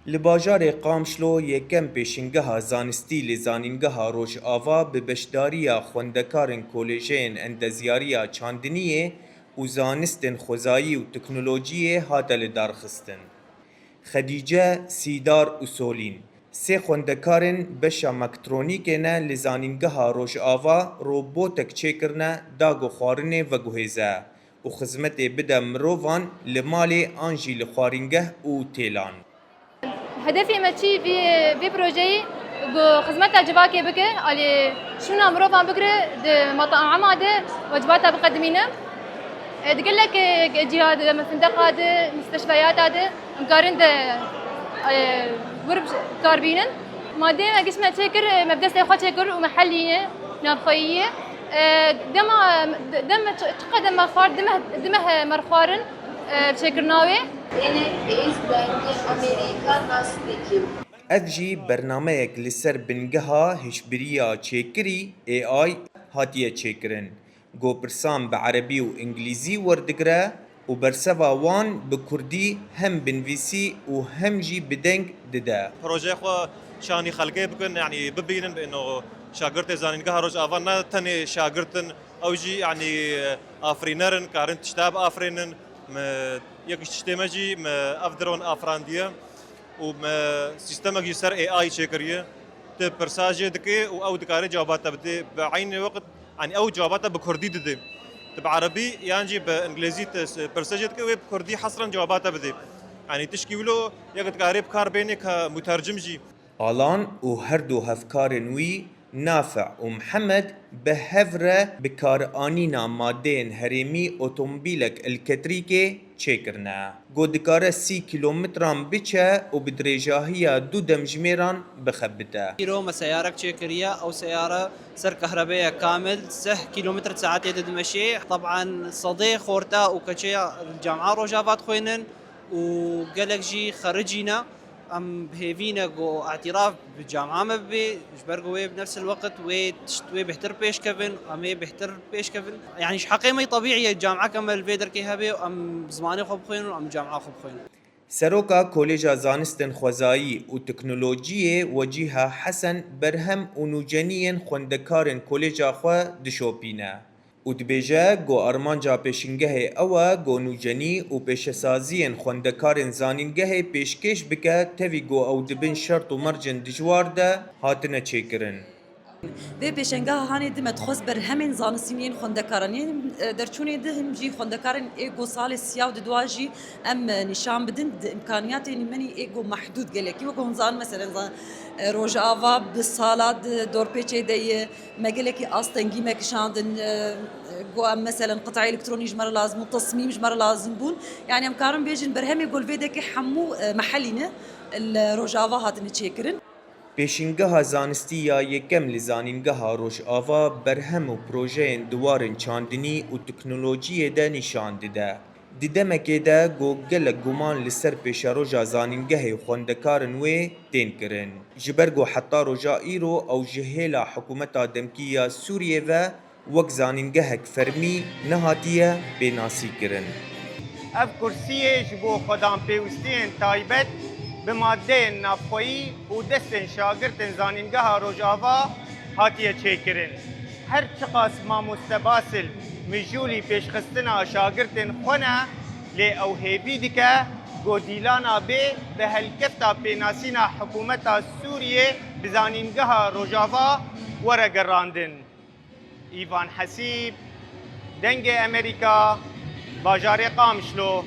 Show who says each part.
Speaker 1: Li bajarê Qamşlo yekem pêşîngeha zanistî li zanîngeha Rojava bi beşdariya xwendekarên kolêjeyên endezyariya çandiniyê û zanistên xwezayî û teknolojiyê hate lidarxistin. Xedîce Sîdar û Solîn, sê xwendekarên beşa mektronîkê ne li zanîngeha Rojava robotek çêkirine dago xwarinê veguhêze û xizmetê bide mirovan li malê an jî li xwarîngeh û têlan.
Speaker 2: هدفي ماشي في بروجي خدمتها جواكي بك على شنو مروفان بكره مطعم عماده وجباتها بقدمينه تقول لك جهاد فندق هذا مستشفيات هذا مقارن ده ورب كاربينن مادين قسمه تشكر مبدا سيخو تشكر ومحليه نابخويه دم تقدم مخار دمه مرخوارن بشكل ناوي
Speaker 3: Yine İzmir'de Amerika Nasdek'im.
Speaker 1: Ev jî bernameyek li ser bingeha hişbiriya çêkirî AI hatiye çêkirin. Gopirsan bi erebî û îngilîzî werdigire û berseva wan bi Kurdî hem binivîsî û hem jî bi deng dide.
Speaker 4: پروژه خو شانی خلقی بکن یعنی ببینن بانه شاگرد زانینگاه روز آوان نه تنی شاگردن او جی یعنی آفرینرن کارن تشتاب آفرینن یک تشتمجی افدرون آفراندیه و سیستم کی سر ای آی چکریه ته پرساجه دکی و او دکاره جوابات بده بعین وقت یعنی او جوابات بکردی دده بعربی یعنی بانگلیزی پرساجه دکی و بکردی حصرا جوابات بده يعني تشكيلو يقد قارب كار بينك مترجم جي
Speaker 1: Alan û her du hevkarên wî Nafic û Mihemed bi hev re bi karanîna madeyên herêmî otomobîlek elektrîkê çêkirine. Got dikare 30 kilometran biçe û bi dirêjahiya du demjimêran bixebite.
Speaker 5: كيلو سيارة تشيكرية أو سيارة سر كهربائية كامل 6 كيلومتر ساعات تمشي طبعا صديق خورتا وكشي الجامعة روجافات خوينن وقالك جي خرجينا أم بهيفينا جو اعتراف بالجامعة مبي جبرقوا بنفس الوقت وي بيحتر بيش كفن أمي بيحتر بيش كفن يعني حقي مي طبيعي الجامعة كمل الفيدر كي هبي أم زماني خب خوين وأم جامعة خب خوين
Speaker 1: Seroka Kolêja Zanistên Xwezayî û Teknolojiyê Wecîha Hesen berhem û nûceniyên xwendekarên kolêja xwe dişopîne. û dibêje got armanca pêşîngehê ew e got nûcenî û pêşesaziyên xwendekarên zanîngehê pêşkêş bike tevî got ew dibin şert û mercên dijwar de hatine çêkirin.
Speaker 6: Vê pêşengeha hanê dimet xwest berhemên zanistîniyên xwendekarانî derçûnê de him jî xwendekarên êgo salê siyav di dua jî em nîşan bidin di imkaniyatên menî êgo mehdûd gelekî wek hûn zanin mesela Rojava bi sala di dorpêçê de ye me gelekî astengî me kişandin got em mesela qitayê elektronik ji me re lazim û tasmîm ji me re lazim bûn yani em karin bêjin berhemê golvêdekî hemû mehellî ne li Rojava hatine çêkirin.
Speaker 1: Pêşîngeha zanistî ya yekem li zanîngeha Rojava berhem û projeyên diwarên çandinî û teknolojiyê de nîşan dide. Di demekê de got gelek guman li ser pêşeroja zanîngehê xwendekarên wê tên kirin. Ji ber got heta roja îro ew ji hêla hikûmeta demkî ya Sûriyê ve wek zanîngehek fermî nehatiye pênasî kirin.
Speaker 7: Ev kursiyê ji bo xwedanpêwîstiyên taybet bi maddeyên navxweyî û destên şagirtên zanîngeha Rojava hatiye çêkirin. Her çiqas mamoste basil mijûlî pêşxistina şagirtên xwe ne lê ew hêvî dike got dîlana bê bi helkefta pênasîna hikûmeta Sûriyê bi zanîngeha Rojava were gerandin. İvan Hesîb, Dengê Amerîka, bajarê Qamşlo.